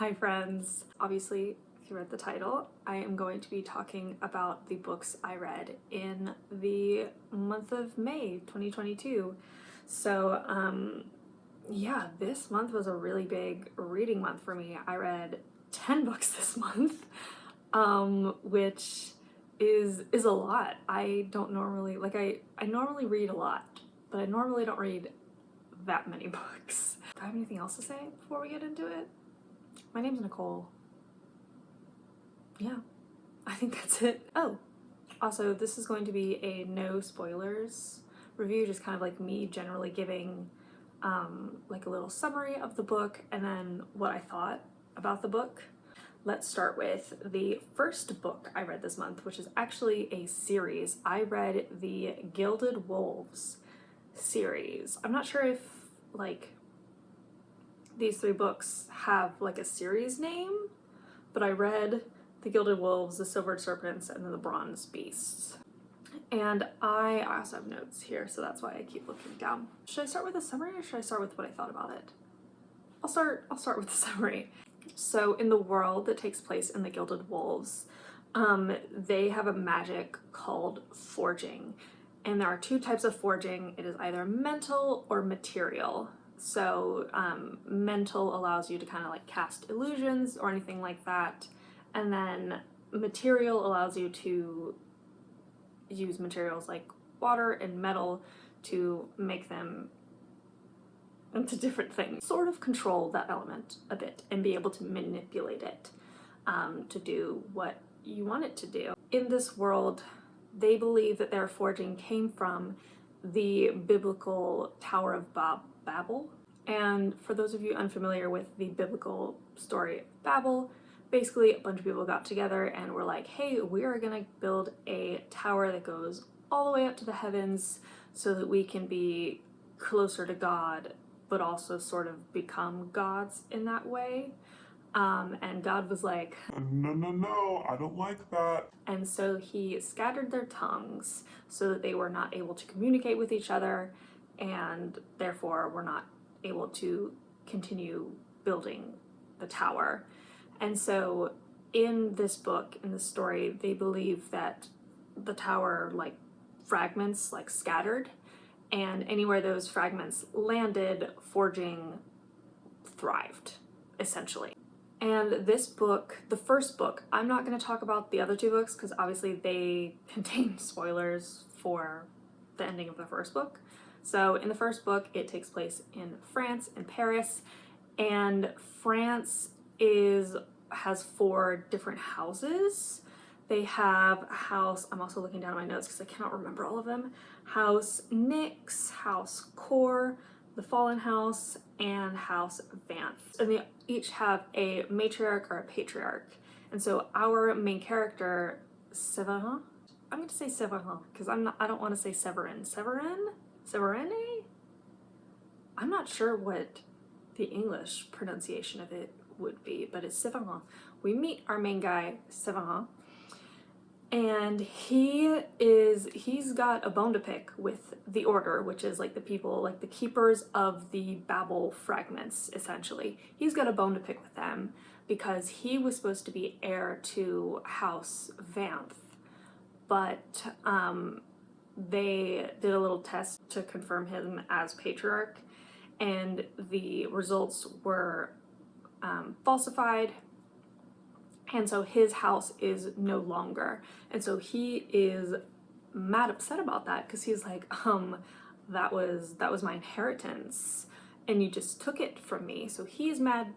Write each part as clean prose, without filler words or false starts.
Hi friends! Obviously, if you read the title, I am going to be talking about the books I read in the month of May 2022. So yeah, this month was a really big reading month for me. I read 10 books this month, which is a lot. I don't normally, I normally read a lot, but I normally don't read that many books. Do I have anything else to say before we get into it? My name's Nicole. Yeah, I think that's it. Oh, also this is going to be a no spoilers review, just kind of like me generally giving like a little summary of the book and then what I thought about the book. Let's start with the first book I read this month, which is actually a series. I read the Gilded Wolves series. I'm not sure if like these three books have like a series name, but I read the Gilded Wolves, the Silvered Serpents, and then the Bronze Beasts. And I also have notes here, so that's why I keep looking down. Should I start with a summary or should I start with what I thought about it? I'll start with the summary. So in the world that takes place in the Gilded Wolves, they have a magic called forging. And there are two types of forging. It is either mental or material. So mental allows you to kind of like cast illusions or anything like that. And then material allows you to use materials like water and metal to make them into different things. Sort of control that element a bit and be able to manipulate it to do what you want it to do. In this world, they believe that their forging came from the biblical Tower of Babel. And for those of you unfamiliar with the biblical story of Babel, basically a bunch of people got together and were like, hey, we are gonna build a tower that goes all the way up to the heavens so that we can be closer to God, but also sort of become gods in that way. And God was like, no, I don't like that. And so he scattered their tongues so that they were not able to communicate with each other and therefore were not able to continue building the tower. And so in this book, in this story, they believe that the tower like fragments like scattered, and anywhere those fragments landed, forging thrived, essentially. And this book, the first book, I'm not going to talk about the other two books because obviously they contain spoilers for the ending of the first book. So in the first book, it takes place in France, in Paris, and France has 4 different houses. They have house, I'm also looking down at my notes because I cannot remember all of them, House Nyx, House Core, the Fallen House, and House Vance. And they each have a matriarch or a patriarch. And so our main character, Severin, I'm going to say Severin because I don't want to say Severin. Severine? I'm not sure what the English pronunciation of it would be, but it's Severin. We meet our main guy, Severin, and he's got a bone to pick with the Order, which is like the people, like the keepers of the Babel fragments, essentially. He's got a bone to pick with them because he was supposed to be heir to House Vanth, but they did a little test to confirm him as patriarch, and the results were falsified, and so his house is no longer. And so he is mad upset about that because he's like, that was my inheritance and you just took it from me. So he's mad,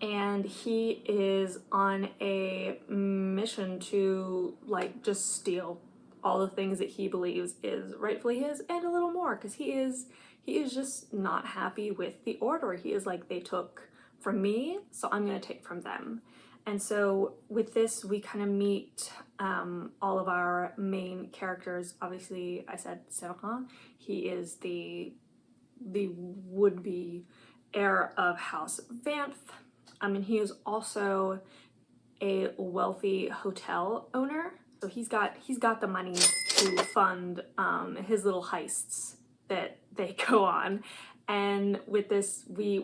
and he is on a mission to like just steal all the things that he believes is rightfully his and a little more, because he is just not happy with the Order. He is like, they took from me, so I'm gonna take from them. And so with this, we kind of meet all of our main characters. Obviously, I said Severin. He is the would-be heir of House Vanth. And he is also a wealthy hotel owner. So he's got the money to fund his little heists that they go on. And with this, we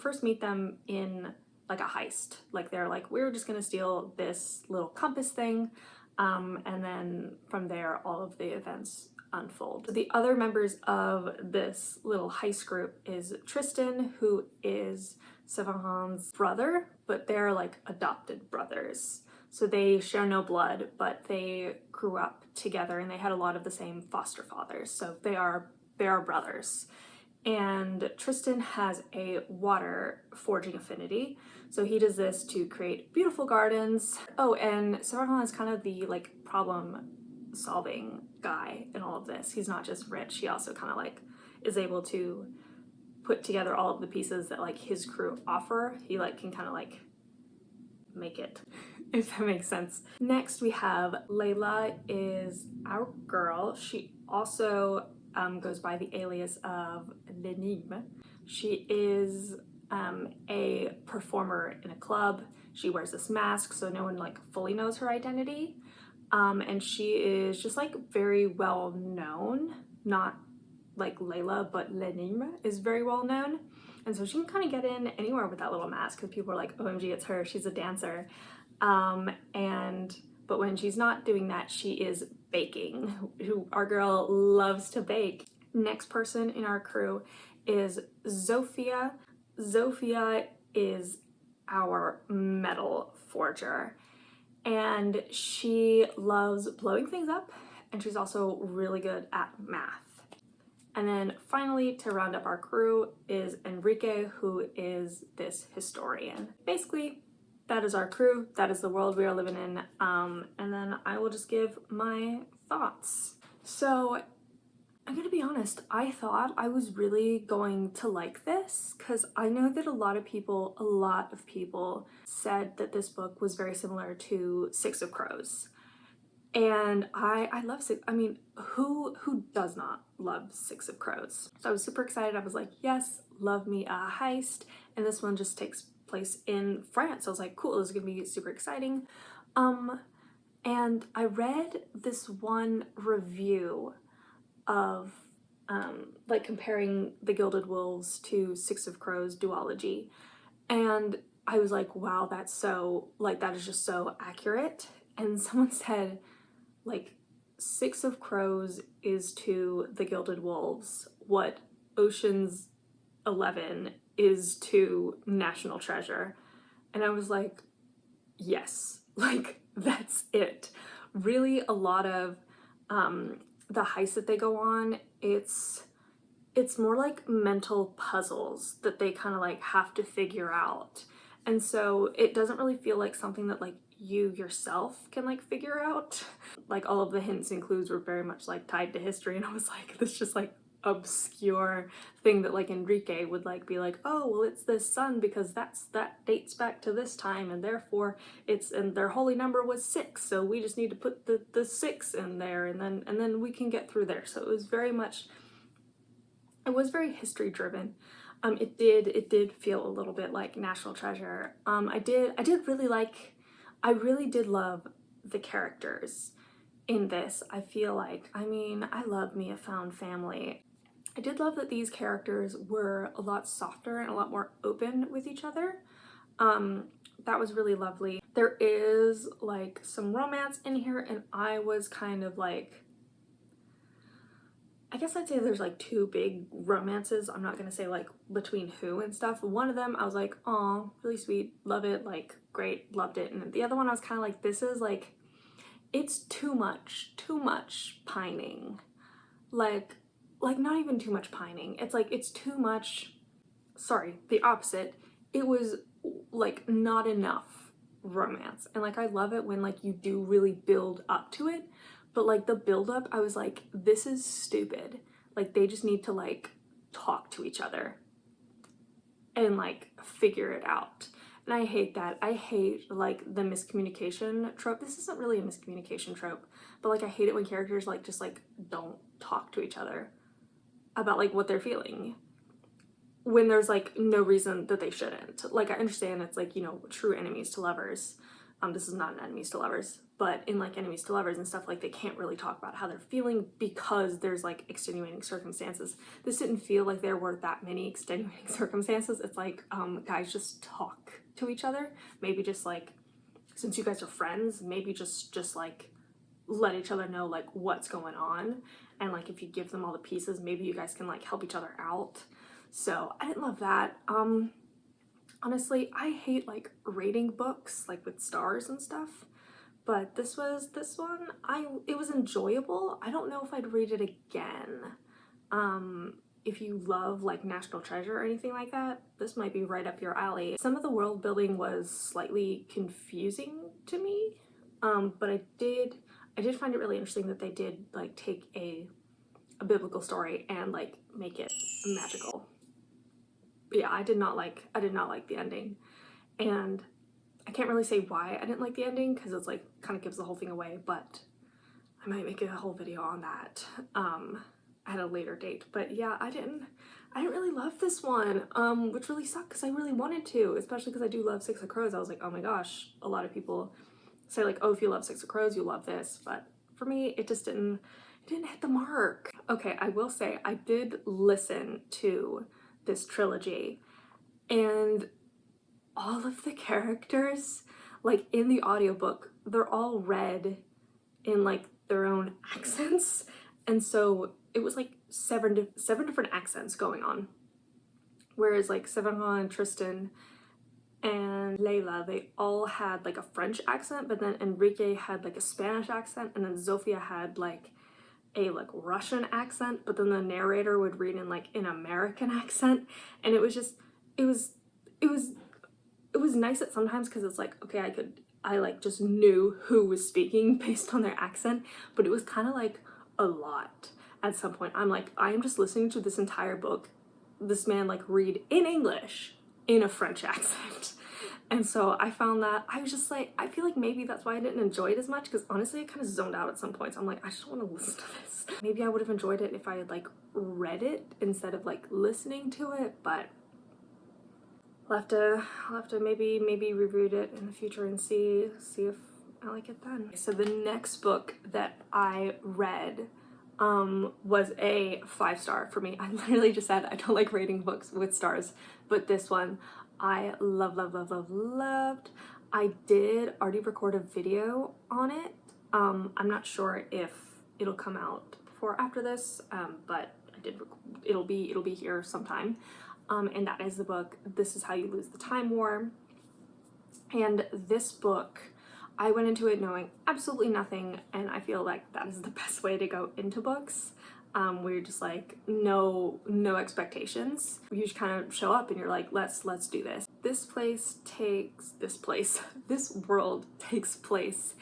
first meet them in like a heist. Like they're like, we're just gonna steal this little compass thing, and then from there all of the events unfold. The other members of this little heist group is Tristan, who is Severin's brother, but they're like adopted brothers. So they share no blood, but they grew up together and they had a lot of the same foster fathers. So they are brothers. And Tristan has a water forging affinity. So he does this to create beautiful gardens. Oh, and Severin is kind of the like problem solving guy in all of this. He's not just rich, he also kind of like is able to put together all of the pieces that like his crew offer. He like can kind of like make it, if that makes sense. Next we have Layla is our girl. She also goes by the alias of L'Enigme. She is a performer in a club. She wears this mask so no one like fully knows her identity. And she is just like very well known, not like Layla, but L'Enigme is very well known. And so she can kind of get in anywhere with that little mask because people are like, OMG, it's her, she's a dancer. But when she's not doing that, she is baking. Our girl loves to bake. Next person in our crew is Zofia. Zofia is our metal forger. And she loves blowing things up, and she's also really good at math. And then finally, to round up our crew is Enrique, who is this historian. Basically, that is our crew. That is the world we are living in. And then I will just give my thoughts. So I'm gonna be honest, I thought I was really going to like this because I know that a lot of people said that this book was very similar to Six of Crows. And I love Six, I mean, who does not love Six of Crows? So I was super excited. I was like, yes, love me a heist. And this one just takes place in France. So I was like, cool, this is gonna be super exciting. And I read this one review of like comparing the Gilded Wolves to Six of Crows duology. And I was like, wow, that's so, like, that is just so accurate. And someone said, like, Six of Crows is to the Gilded Wolves what Ocean's 11 is to National Treasure. And I was like, yes, like, that's it. Really, a lot of the heists that they go on, it's more like mental puzzles that they kind of like have to figure out. And so it doesn't really feel like something that like you yourself can like figure out. Like all of the hints and clues were very much like tied to history, and I was like, this just like obscure thing that like Enrique would like be like, oh well, it's this sun because that dates back to this time, and therefore it's, and their holy number was 6, so we just need to put the 6 in there, and then we can get through there. So it was very much, it was very history driven. It did feel a little bit like National Treasure. I really did love the characters in this. I feel like, I mean, I love me a found family. I did love that these characters were a lot softer and a lot more open with each other. That was really lovely. There is like some romance in here, and I was kind of like, I guess I'd say there's like 2 big romances. I'm not gonna say like between who and stuff. One of them I was like, oh, really sweet, love it, like great, loved it. And the other one I was kind of like, this is like, it's too much pining. Like not even too much pining. It's like, it's too much, sorry, the opposite. It was like not enough romance. And like, I love it when like you do really build up to it, but like the build up, I was like, this is stupid. Like they just need to like talk to each other and like figure it out. And I hate that. I hate like the miscommunication trope. This isn't really a miscommunication trope, but like I hate it when characters like just like don't talk to each other about like what they're feeling when there's like no reason that they shouldn't. Like I understand it's like, you know, true enemies to lovers. This is not an enemies to lovers but in like enemies to lovers and stuff, like they can't really talk about how they're feeling because there's like extenuating circumstances. This didn't feel like there were that many extenuating circumstances. It's like guys just talk to each other. Maybe just like, since you guys are friends, maybe just like let each other know like what's going on, and like if you give them all the pieces, maybe you guys can like help each other out. So I didn't love that. Honestly, I hate like rating books like with stars and stuff, but this one, it was enjoyable. I don't know if I'd read it again. If you love like National Treasure or anything like that, this might be right up your alley. Some of the world building was slightly confusing to me, but I did find it really interesting that they did like take a biblical story and like make it magical. But yeah, I did not like the ending, and I can't really say why I didn't like the ending because it's like kind of gives the whole thing away, but I might make a whole video on that at a later date. But yeah, I didn't really love this one, which really sucked because I really wanted to, especially because I do love Six of Crows. I was like, oh my gosh, a lot of people say like, oh, if you love Six of Crows, you love this, but for me, it just didn't hit the mark. Okay, I will say I did listen to this trilogy, and all of the characters, like in the audiobook, they're all read in like their own accents, and so it was like seven different accents going on, whereas like Severin and Tristan and Layla, they all had like a French accent, but then Enrique had like a Spanish accent, and then Zofia had like a like Russian accent, but then the narrator would read in like an American accent, and it was just it was nice at sometimes because it's like, okay, I like just knew who was speaking based on their accent, but it was kind of like a lot at some point. I'm like, I am just listening to this entire book, this man like read in English in a French accent. And so I found that I was just like, I feel like maybe that's why I didn't enjoy it as much, because honestly I kind of zoned out at some points. I'm like, I just want to listen to this. Maybe I would have enjoyed it if I had like read it instead of like listening to it, but I'll have to maybe reread it in the future and see if I like it then. So the next book that I read was a 5-star for me. I literally just said I don't like rating books with stars, but this one I loved. I did already record a video on it. I'm not sure if it'll come out before or after this, but it'll be here sometime. And that is the book This Is How You Lose the Time War. And this book, I went into it knowing absolutely nothing, and I feel like that is the best way to go into books, where you're just like no expectations. You just kind of show up and you're like, let's do this. This world takes place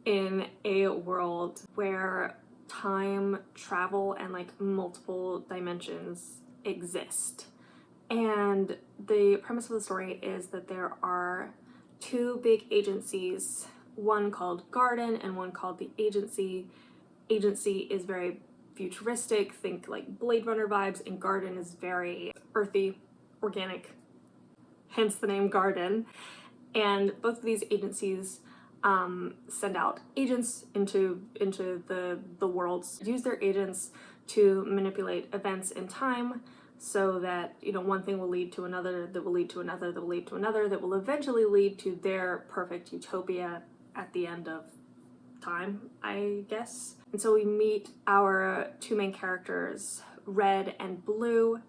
in a world where time travel and like multiple dimensions exist. And the premise of the story is that there are two big agencies, one called Garden and one called the Agency. Agency is very futuristic, think like Blade Runner vibes, and Garden is very earthy, organic, hence the name Garden. And both of these agencies send out agents into the worlds, use their agents to manipulate events in time, so that, you know, one thing will lead to another, that will lead to another, that will lead to another, that will eventually lead to their perfect utopia at the end of time, I guess. And so we meet our two main characters, Red and Blue,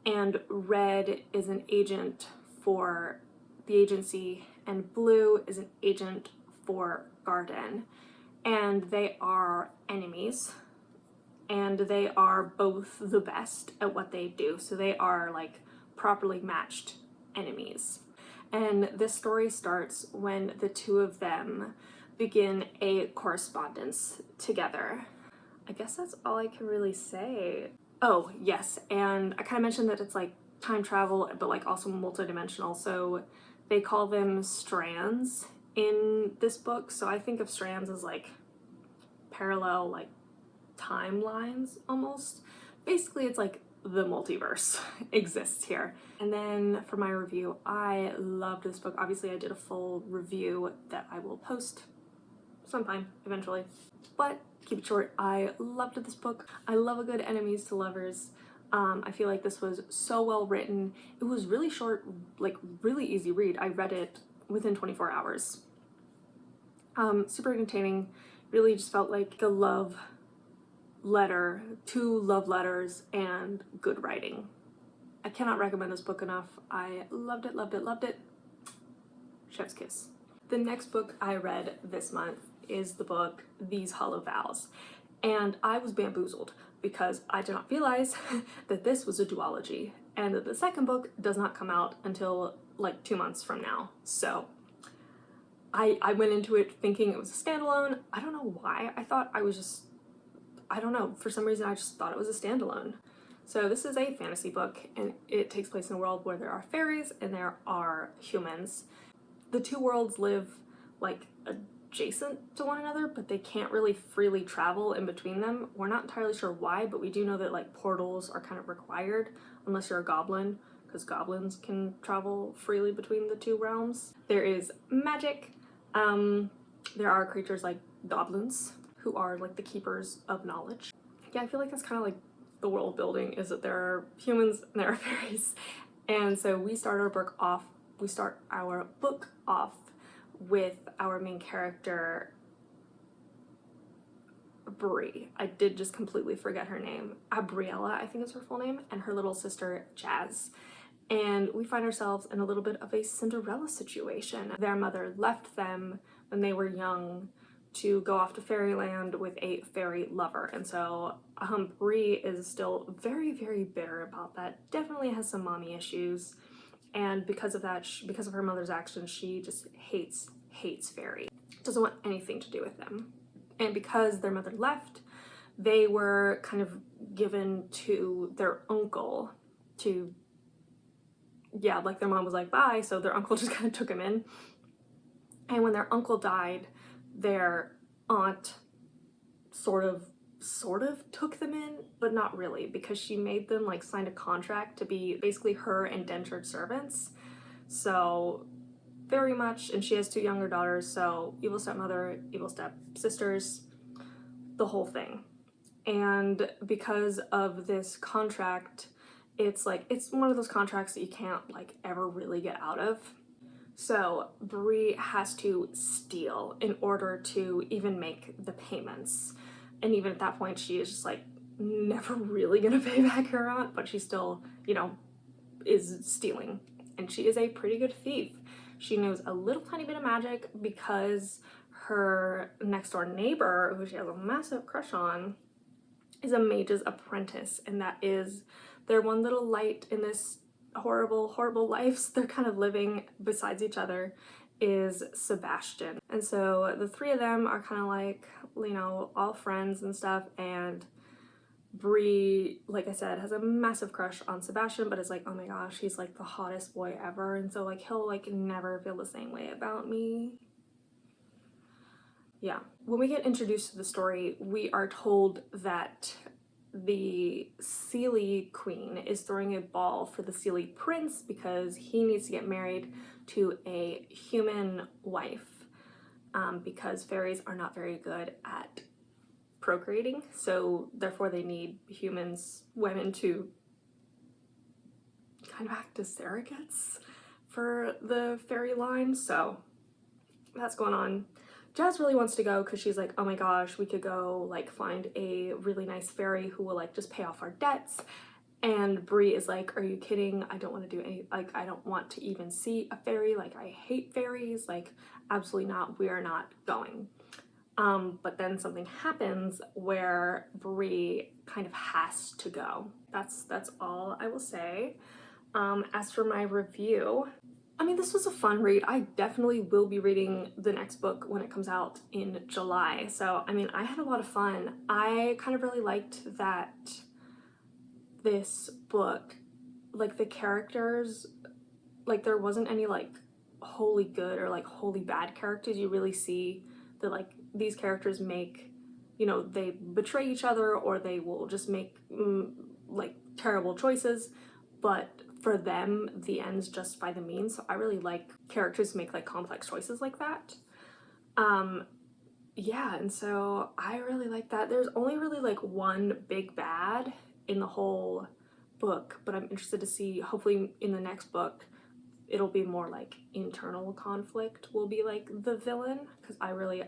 and Red is an agent for the Agency and Blue is an agent for Garden, and they are enemies. And they are both the best at what they do. So they are like properly matched enemies. And this story starts when the two of them begin a correspondence together. I guess that's all I can really say. Oh, yes, and I kind of mentioned that it's like time travel, but like also multidimensional. So they call them strands in this book. So I think of strands as like parallel, like timelines almost. Basically, it's like the multiverse exists here. And then for my review, I loved this book. Obviously, I did a full review that I will post sometime, eventually. But keep it short, I loved this book. I love a good enemies to lovers. I feel like this was so well written. It was really short, like really easy read. I read it within 24 hours. Super entertaining. Really just felt like a love letter, two love letters, and good writing. I cannot recommend this book enough. I loved it, loved it, loved it. Chef's kiss. The next book I read this month is the book These Hollow Vows, and I was bamboozled because I did not realize that this was a duology and that the second book does not come out until like 2 months from now. So I went into it thinking it was a standalone. I don't know why. I don't know, for some reason I just thought it was a standalone. So this is a fantasy book, and it takes place in a world where there are fairies and there are humans. The two worlds live like adjacent to one another, but they can't really freely travel in between them. We're not entirely sure why, but we do know that like portals are kind of required unless you're a goblin, because goblins can travel freely between the two realms. There is magic. There are creatures like goblins who are like the keepers of knowledge. Yeah, I feel like that's kind of like the world building, is that there are humans and there are fairies. And so we start our book off with our main character, Brie. I did just completely forget her name. Abriella, I think is her full name, and her little sister, Jazz. And we find ourselves in a little bit of a Cinderella situation. Their mother left them when they were young to go off to fairyland with a fairy lover. And so Brie is still very, very bitter about that. Definitely has some mommy issues. And because of that, because of her mother's actions, she just hates fairy. Doesn't want anything to do with them. And because their mother left, they were kind of given to their uncle to, yeah, like their mom was like, bye, so their uncle just kind of took them in. And when their uncle died, their aunt sort of took them in, but not really, because she made them like sign a contract to be basically her indentured servants. So very much, and she has 2 younger daughters, so evil stepmother, evil stepsisters, the whole thing. And because of this contract, it's one of those contracts that you can't like ever really get out of. So Brie has to steal in order to even make the payments. And even at that point, she is just like never really gonna pay back her aunt, but she still, you know, is stealing. And she is a pretty good thief. She knows a little tiny bit of magic because her next door neighbor, who she has a massive crush on, is a mage's apprentice, and that is their one little light in this horrible lives they're kind of living besides each other, is Sebastian. And so the 3 of them are kind of like, you know, all friends and stuff, and Brie, like I said, has a massive crush on Sebastian, but is like, oh my gosh, he's like the hottest boy ever, and so like he'll like never feel the same way about me. Yeah. When we get introduced to the story, we are told that the Seelie Queen is throwing a ball for the Seelie Prince because he needs to get married to a human wife, because fairies are not very good at procreating, so therefore they need women to kind of act as surrogates for the fairy line. So that's going on. Jazz really wants to go because she's like, oh my gosh, we could go like find a really nice fairy who will like just pay off our debts. And Brie is like, are you kidding? I don't want to do any, like, I don't want to even see a fairy. Like, I hate fairies. Like, absolutely not. We are not going. But then something happens where Brie kind of has to go. That's all I will say. As for my review, I mean, this was a fun read. I definitely will be reading the next book when it comes out in July. So, I mean, I had a lot of fun. I kind of really liked that this book, like the characters, like there wasn't any like wholly good or like wholly bad characters. You really see that like these characters make, you know, they betray each other or they will just make like terrible choices, but for them the ends justify the means. So I really like characters who make like complex choices like that. Yeah, and so I really like that. There's only really like one big bad in the whole book, but I'm interested to see, hopefully in the next book it'll be more like internal conflict will be like the villain, because I really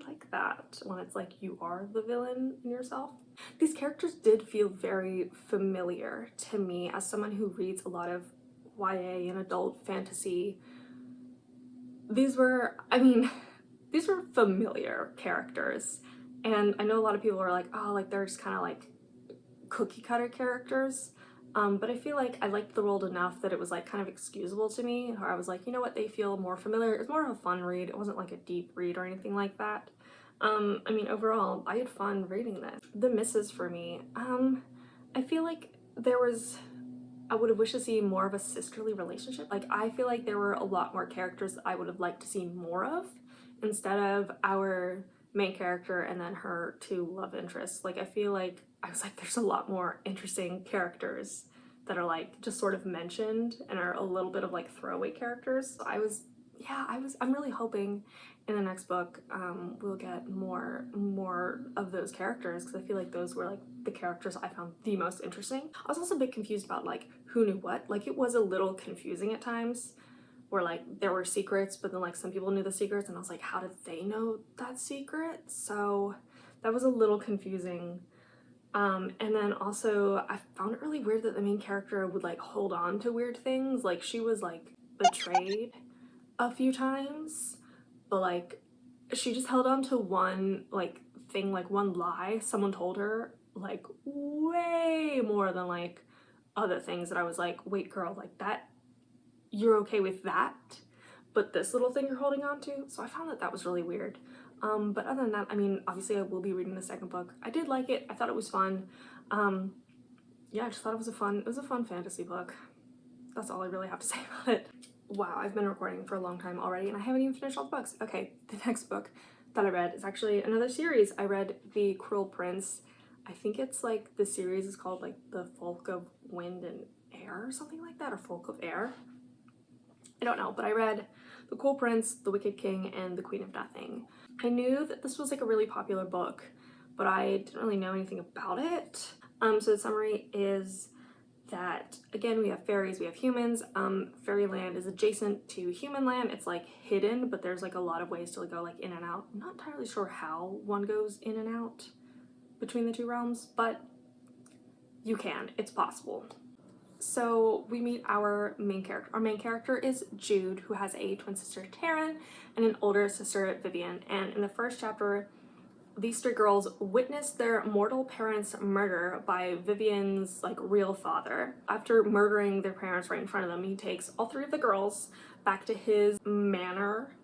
like that when it's like you are the villain in yourself. These characters did feel very familiar to me as someone who reads a lot of YA and adult fantasy. These were, I mean, these were familiar characters, and I know a lot of people are like, oh, like they're just kind of like cookie cutter characters, but I feel like I liked the world enough that it was like kind of excusable to me, or I was like, you know what, they feel more familiar. It's more of a fun read. It wasn't like a deep read or anything like that. I mean, overall, I had fun reading this. The misses for me, I feel like I would have wished to see more of a sisterly relationship. Like, I feel like there were a lot more characters that I would have liked to see more of instead of our main character and then her two love interests. Like, I feel like I was like, there's a lot more interesting characters that are like just sort of mentioned and are a little bit of like throwaway characters. So I'm really hoping in the next book we'll get more of those characters, because I feel like those were like the characters I found the most interesting. I was also a bit confused about like who knew what. Like, it was a little confusing at times where like there were secrets, but then like some people knew the secrets and I was like, how did they know that secret? So that was a little confusing. And then also I found it really weird that the main character would like hold on to weird things. Like, she was like betrayed a few times, but like she just held on to one like thing, like one lie someone told her, like way more than like other things that I was like, wait girl, like that, you're okay with that, but this little thing you're holding on to. So I found that was really weird. But other than that, I mean, obviously I will be reading the second book. I did like it. I thought it was fun. Yeah, I just thought it was a fun fantasy book. That's all I really have to say about it. Wow, I've been recording for a long time already and I haven't even finished all the books. Okay, the next book that I read is actually another series. I read The Cruel Prince. I think it's like the series is called like The Folk of Wind and Air or something like that, or Folk of Air. I don't know, but I read The Cruel Prince, The Wicked King, and The Queen of Nothing. I knew that this was like a really popular book, but I didn't really know anything about it. So the summary is that, again, we have fairies, we have humans. Fairyland is adjacent to human land. It's like hidden, but there's like a lot of ways to go like in and out. I'm not entirely sure how one goes in and out between the two realms, but you can, it's possible. So we meet our main character. Our main character is Jude, who has a twin sister, Taryn, and an older sister, Vivian. And in the first chapter, these three girls witness their mortal parents' murder by Vivian's like real father. After murdering their parents right in front of them, he takes all three of the girls back to his manor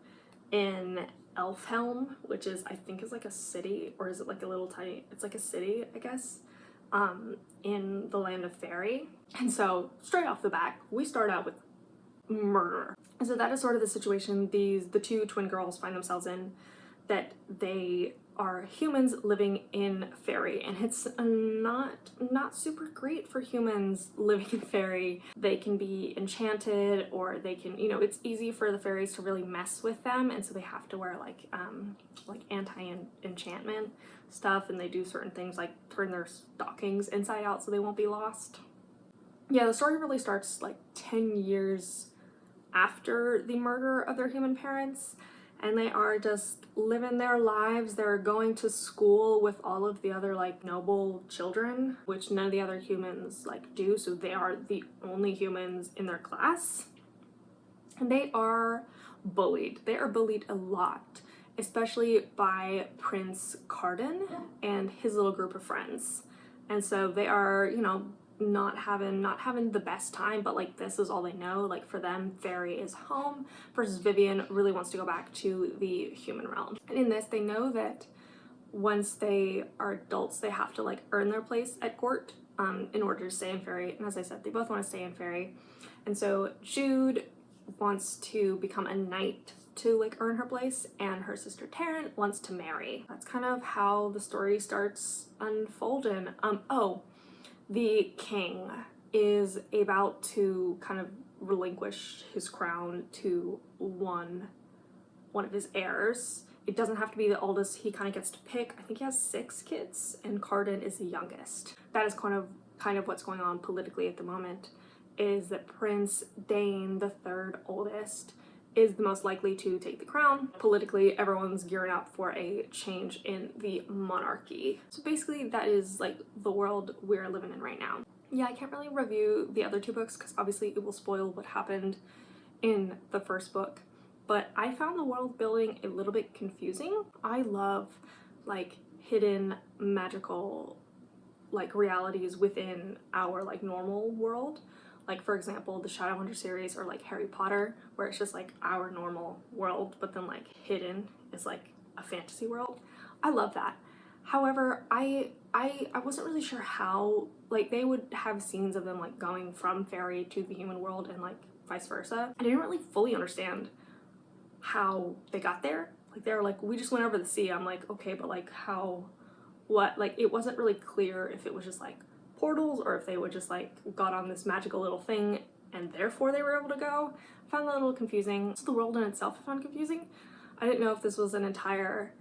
in Elfhelm, which is, I think, is like a city, or is it like a little tiny, it's like a city, I guess, in the land of fairy. And so straight off the bat, we start out with murder. And so that is sort of the situation the two twin girls find themselves in, that they are humans living in fairy, and it's not super great for humans living in fairy. They can be enchanted, or they can, you know, it's easy for the fairies to really mess with them, and so they have to wear like anti-enchantment stuff, and they do certain things like turn their stockings inside out so they won't be lost. Yeah, the story really starts like 10 years after the murder of their human parents, and they are just living their lives. They're going to school with all of the other like noble children, which none of the other humans like do, so they are the only humans in their class. And they are bullied. They are bullied a lot, especially by Prince Carden and his little group of friends. And so they are, you know, not having the best time, but like this is all they know. Like for them, fairy is home, versus Vivian really wants to go back to the human realm. And in this, they know that once they are adults, they have to like earn their place at court in order to stay in fairy. And as I said, they both want to stay in fairy. And so Jude wants to become a knight to like earn her place, and her sister Taryn wants to marry. That's kind of how the story starts unfolding. The king is about to kind of relinquish his crown to one of his heirs, It doesn't have to be the oldest. He kind of gets to pick. I think he has 6 kids, and Cardan is the youngest. That is kind of what's going on politically at the moment, is that Prince Dane, the 3rd oldest, is the most likely to take the crown. Politically, everyone's gearing up for a change in the monarchy. So basically, that is like the world we're living in right now. Yeah, I can't really review the other 2 books because obviously it will spoil what happened in the first book, but I found the world building a little bit confusing. I love like hidden magical like realities within our like normal world. Like for example, the Shadowhunter series, or like Harry Potter, where it's just like our normal world, but then like hidden is like a fantasy world. I love that. However, I wasn't really sure how, like, they would have scenes of them like going from fairy to the human world and like vice versa. I didn't really fully understand how they got there. Like they were like, we just went over the sea. I'm like, okay, but like how, what? Like it wasn't really clear if it was just like portals or if they would just like got on this magical little thing and therefore they were able to go. I found that a little confusing. So the world in itself I found confusing. I didn't know if this was an entire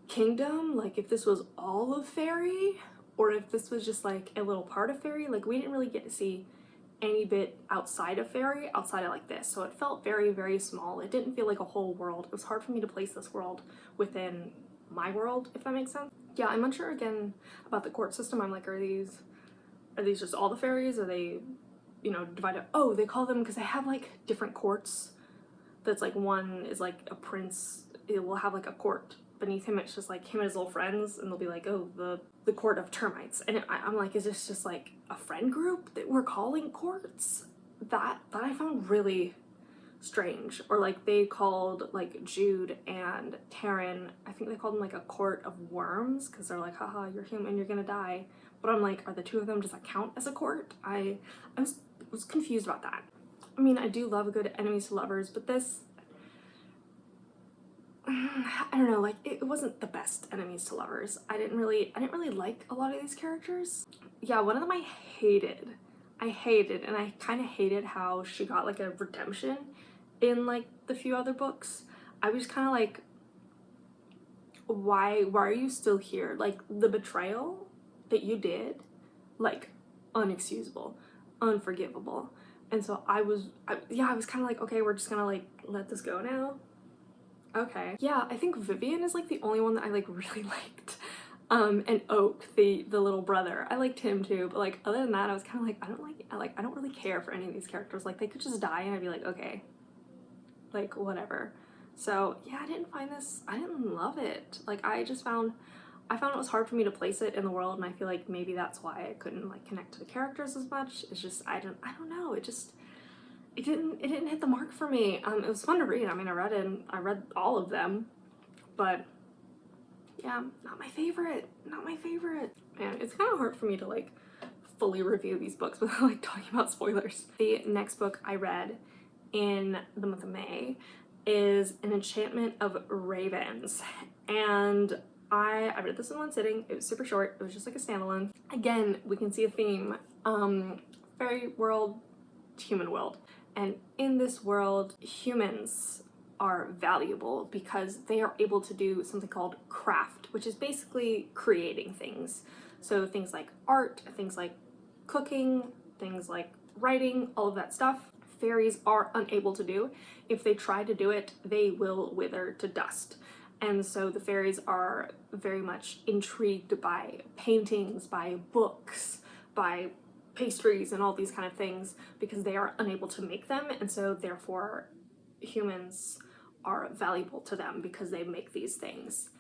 kingdom, like if this was all of fairy, or if this was just like a little part of fairy. Like we didn't really get to see any bit outside of fairy, outside of like this. So it felt very, very small. It didn't feel like a whole world. It was hard for me to place this world within my world, if that makes sense. Yeah, I'm unsure again about the court system. I'm like, are these just all the fairies? Are they, you know, divided? Oh, they call them, because they have like different courts. That's like, one is like a prince. It will have like a court beneath him. It's just like him and his little friends, and they'll be like, oh, the court of termites. And I'm like, is this just like a friend group that we're calling courts? That I found really strange. Or like they called like Jude and Taryn, I think they called them like a court of worms, because they're like, haha, you're human, you're gonna die. But I'm like, are the 2 of them, does that count as a court? I was confused about that. I mean, I do love a good enemies to lovers, but this, I don't know, like it wasn't the best enemies to lovers. I didn't really like a lot of these characters. Yeah, one of them I hated, and I kind of hated how she got like a redemption in like the few other books. I was kind of like, why are you still here? Like the betrayal that you did, like unexcusable, unforgivable. And so I was kind of like, okay, we're just gonna like let this go now. Okay. Yeah, I think Vivian is like the only one that I like really liked. And Oak, the little brother, I liked him too, but like other than that, I was kind of like, I don't really care for any of these characters. Like they could just die and I'd be like, okay, like whatever. So yeah, I didn't love it. Like I found it was hard for me to place it in the world, and I feel like maybe that's why I couldn't like connect to the characters as much. It's just, I don't know, it didn't hit the mark for me. It was fun to read. I mean, I read all of them, but yeah, not my favorite. Man, it's kind of hard for me to like fully review these books without like talking about spoilers. The next book I read in the month of May is An Enchantment of Ravens, and I read this in one sitting. It was super short. It was just like a standalone. Again, we can see a theme. Fairy world, human world. And in this world, humans are valuable because they are able to do something called craft, which is basically creating things. So things like art, things like cooking, things like writing, all of that stuff, fairies are unable to do. If they try to do it, they will wither to dust. And so the fairies are very much intrigued by paintings, by books, by pastries and all these kind of things, because they are unable to make them, and so therefore humans are valuable to them because they make these things.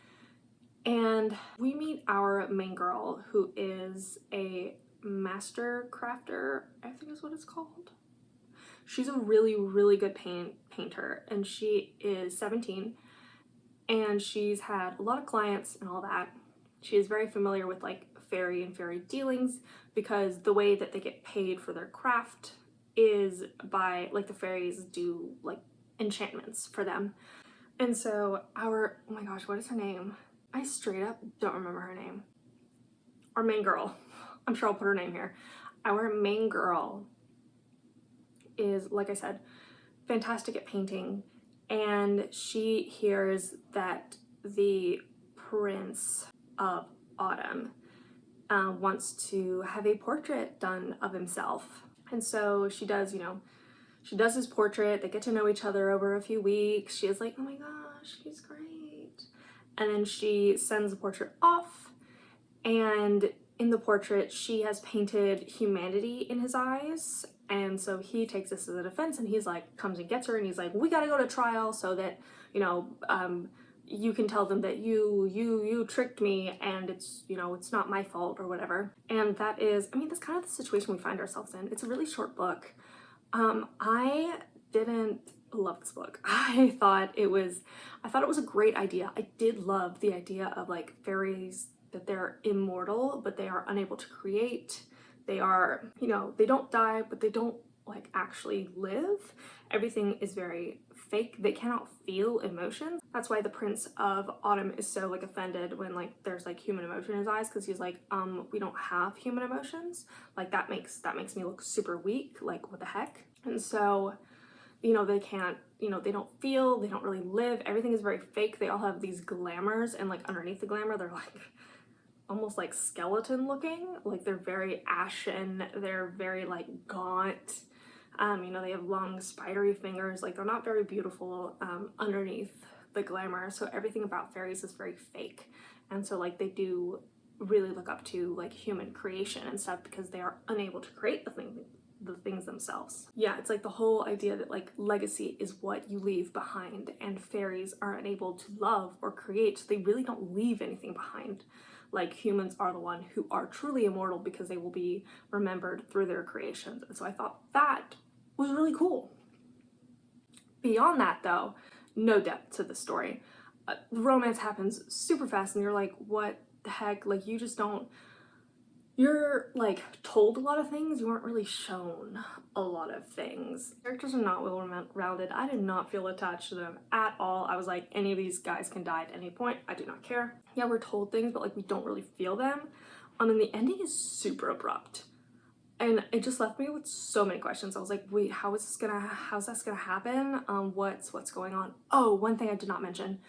And we meet our main girl, who is a master crafter, I think is what it's called. She's a really, really good painter, and she is 17, and she's had a lot of clients and all that. She is very familiar with like fairy and fairy dealings, because the way that they get paid for their craft is by, like, the fairies do like enchantments for them. And so oh my gosh, what is her name? I straight up don't remember her name. Our main girl, I'm sure I'll put her name here. Our main girl is, like I said, fantastic at painting, and she hears that the Prince of Autumn wants to have a portrait done of himself. And so she does, you know, she does his portrait. They get to know each other over a few weeks. She is like, oh my gosh, he's great. And then she sends the portrait off, and in the portrait, she has painted humanity in his eyes. And so he takes this as a defense, and he's like, comes and gets her, and he's like, we gotta go to trial so that, you know, you can tell them that you tricked me, and it's, you know, it's not my fault or whatever. And that is, I mean, that's kind of the situation we find ourselves in. It's a really short book. I didn't love this book. I thought it was a great idea. I did love the idea of like fairies, that they're immortal, but they are unable to create. They are, you know, they don't die, but they don't like actually live. Everything is very fake. They cannot feel emotions. That's why the Prince of Autumn is so like offended when like there's like human emotion in his eyes, because he's like, we don't have human emotions. Like that makes me look super weak. Like what the heck? And so, you know, they can't, you know, they don't feel, they don't really live. Everything is very fake. They all have these glamours, and like underneath the glamour, they're like almost like skeleton looking. Like they're very ashen. They're very like gaunt. You know, they have long spidery fingers. Like they're not very beautiful underneath the glamour. So everything about fairies is very fake. And so like they do really look up to like human creation and stuff, because they are unable to create the things themselves. Yeah, it's like the whole idea that like legacy is what you leave behind, and fairies are unable to love or create. So they really don't leave anything behind. Like humans are the one who are truly immortal, because they will be remembered through their creations. And so I thought that was really cool. Beyond that though, no depth to the story. The romance happens super fast, and you're like, what the heck? Like you just don't, you're like told a lot of things, you weren't really shown a lot of things. Characters are not well rounded. I did not feel attached to them at all. I was like, any of these guys can die at any point. I do not care. Yeah, we're told things, but like we don't really feel them. And the ending is super abrupt. And it just left me with so many questions. I was like, wait, how's this gonna happen? What's going on? Oh, one thing I did not mention.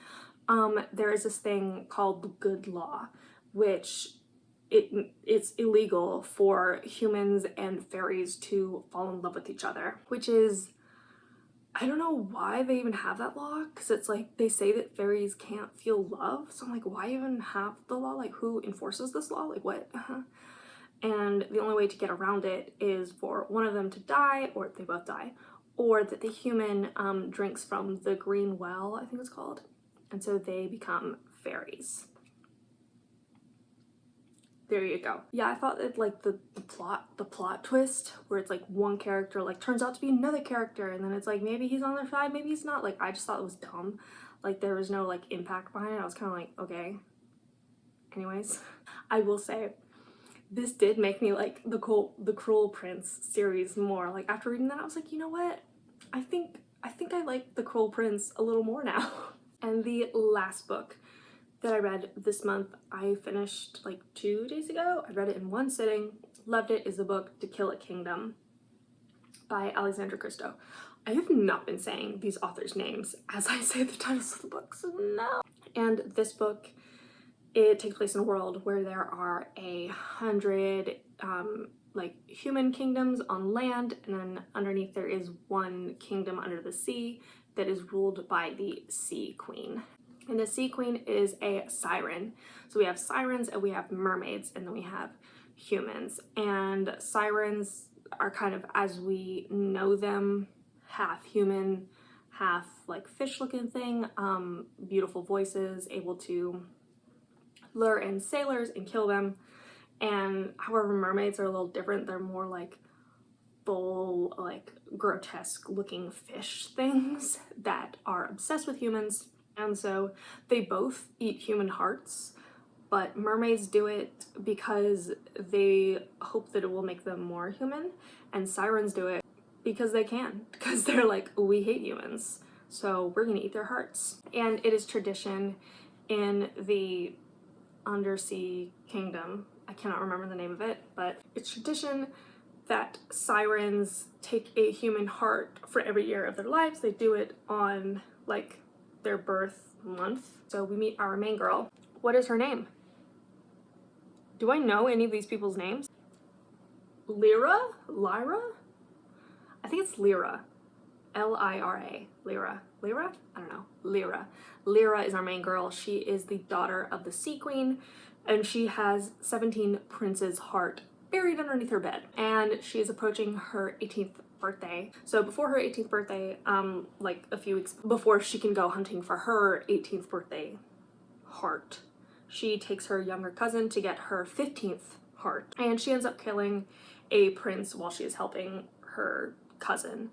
There is this thing called the good law, which it's illegal for humans and fairies to fall in love with each other, which is, I don't know why they even have that law, because it's like they say that fairies can't feel love. So I'm like, why even have the law? Like who enforces this law? Like what? And the only way to get around it is for one of them to die, or they both die, or that the human drinks from the green well, I think it's called, and so they become fairies. There you go. Yeah, I thought that like the plot twist where it's like one character like turns out to be another character, and then it's like maybe he's on their side, maybe he's not. Like I just thought it was dumb. Like there was no like impact behind it. I was kind of like, okay. Anyways, I will say this did make me like the Cruel Prince series more. Like after reading that, I was like, you know what? I think I like the Cruel Prince a little more now. And the last book that I read this month, I finished like 2 days ago. I read it in one sitting, loved it, is the book To Kill a Kingdom by Alexandra Christo. I have not been saying these authors' names as I say the titles of the books, no. And this book, it takes place in a world where there are 100 like human kingdoms on land, and then underneath there is one kingdom under the sea that is ruled by the Sea Queen. And the Sea Queen is a siren. So we have sirens and we have mermaids, and then we have humans. And sirens are kind of, as we know them, half human, half like fish looking thing, beautiful voices, able to lure in sailors and kill them. And however, mermaids are a little different. They're more like full, like grotesque looking fish things that are obsessed with humans. And so they both eat human hearts, but mermaids do it because they hope that it will make them more human, and sirens do it because they can, because they're like, we hate humans, so we're gonna eat their hearts. And it is tradition in the undersea kingdom, I cannot remember the name of it, but it's tradition that sirens take a human heart for every year of their lives. They do it on like their birth month. So we meet our main girl. What is her name? Do I know any of these people's names? Lyra? Lyra? I think it's Lyra. L-I-R-A. Lyra. Lyra? I don't know. Lyra. Lyra is our main girl. She is the daughter of the Sea Queen, and she has 17 princes' heart buried underneath her bed. And she is approaching her 18th birthday. So before her 18th birthday, like a few weeks before she can go hunting for her 18th birthday heart, she takes her younger cousin to get her 15th heart. And she ends up killing a prince while she is helping her cousin.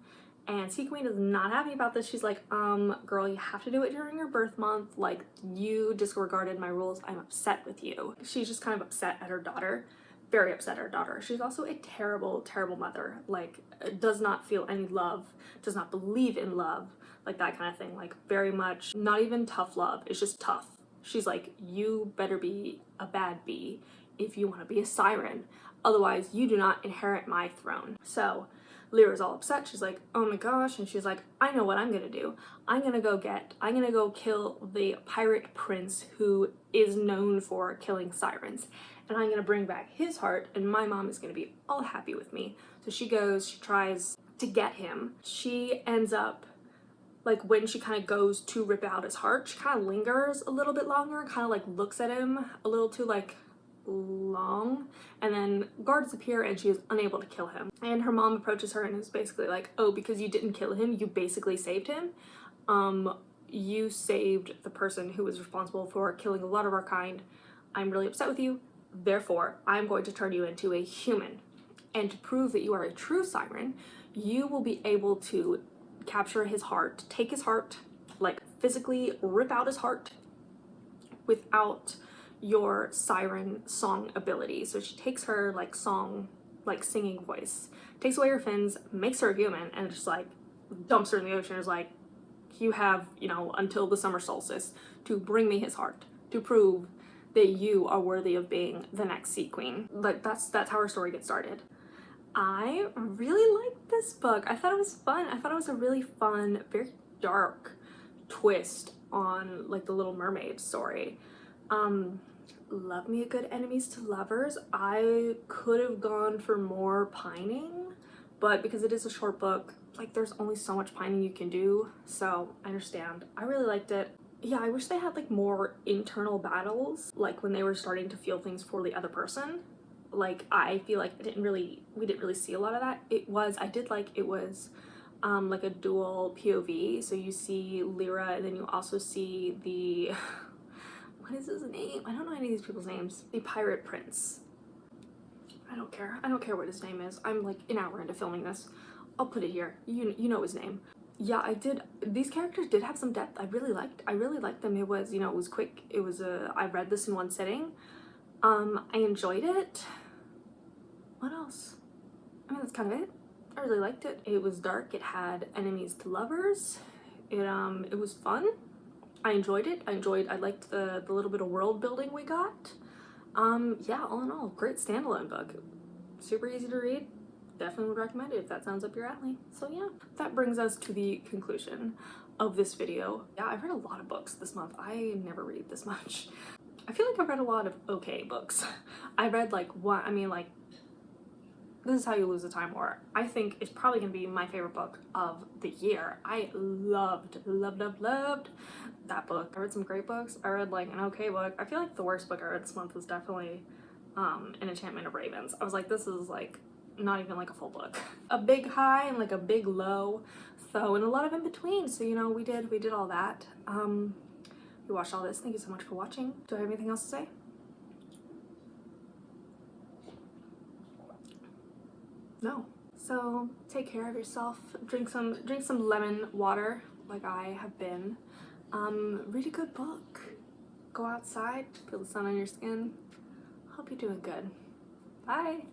And Sea Queen is not happy about this. She's like, girl, you have to do it during your birth month. Like, you disregarded my rules. I'm upset with you. She's just kind of upset at her daughter. Very upset at her daughter. She's also a terrible, terrible mother. Like, does not feel any love, does not believe in love, like that kind of thing. Like, very much, not even tough love. It's just tough. She's like, you better be a bad bee if you want to be a siren. Otherwise, you do not inherit my throne. So Lyra's all upset. She's like, oh my gosh. And she's like, I know what I'm gonna do. I'm gonna go kill the pirate prince who is known for killing sirens. And I'm gonna bring back his heart, and my mom is gonna be all happy with me. So she goes, she tries to get him. She ends up, like, when she kind of goes to rip out his heart, she kind of lingers a little bit longer, kind of like looks at him a little too like long, and then guards appear and she is unable to kill him. And her mom approaches her and is basically like, oh, because you didn't kill him, you basically saved him. You saved the person who was responsible for killing a lot of our kind. I'm really upset with you. Therefore, I'm going to turn you into a human. And to prove that you are a true siren, you will be able to capture his heart, take his heart, like physically rip out his heart without your siren song ability. So she takes her like song, like singing voice, takes away her fins, makes her a human, and just like dumps her in the ocean. Is like, you have, you know, until the summer solstice to bring me his heart, to prove that you are worthy of being the next Sea Queen. Like, that's how her story gets started. I really liked this book. I thought it was fun. I thought it was a really fun, very dark twist on like the Little Mermaid story. Love me a good enemies to lovers. I could have gone for more pining, but because it is a short book, like there's only so much pining you can do, so I understand. I really liked it. Yeah, I wish they had like more internal battles, like when they were starting to feel things for the other person. Like, I feel like we didn't really see a lot of that. I did like it was like a dual POV, so you see Lyra and then you also see the what is his name? I don't know any of these people's names. The pirate prince. I don't care what his name is. I'm like an hour into filming this. I'll put it here. You know his name. Yeah, these characters did have some depth. I really liked them. It was, you know, it was quick. It was I read this in one sitting. I enjoyed it. What else? I mean, that's kind of it. I really liked it. It was dark. It had enemies to lovers. It was fun. I enjoyed it. I liked the little bit of world building we got. Yeah, all in all, great standalone book. Super easy to read. Definitely would recommend it if that sounds up your alley. So yeah, that brings us to the conclusion of this video. Yeah, I've read a lot of books this month. I never read this much. I feel like I've read a lot of okay books. I read like This Is How You Lose the Time War. I think it's probably gonna be my favorite book of the year. I loved that book. I read some great books. I read like an okay book. I feel like the worst book I read this month was definitely an Enchantment of Ravens. I was like, this is like not even like a full book. A big high and like a big low, so, and a lot of in between. So, you know, we did all that. We watched all this. Thank you so much for watching. Do I have anything else to say? No. So take care of yourself. Drink some lemon water like I have been. Read a good book. Go outside, feel the sun on your skin. Hope you're doing good. Bye.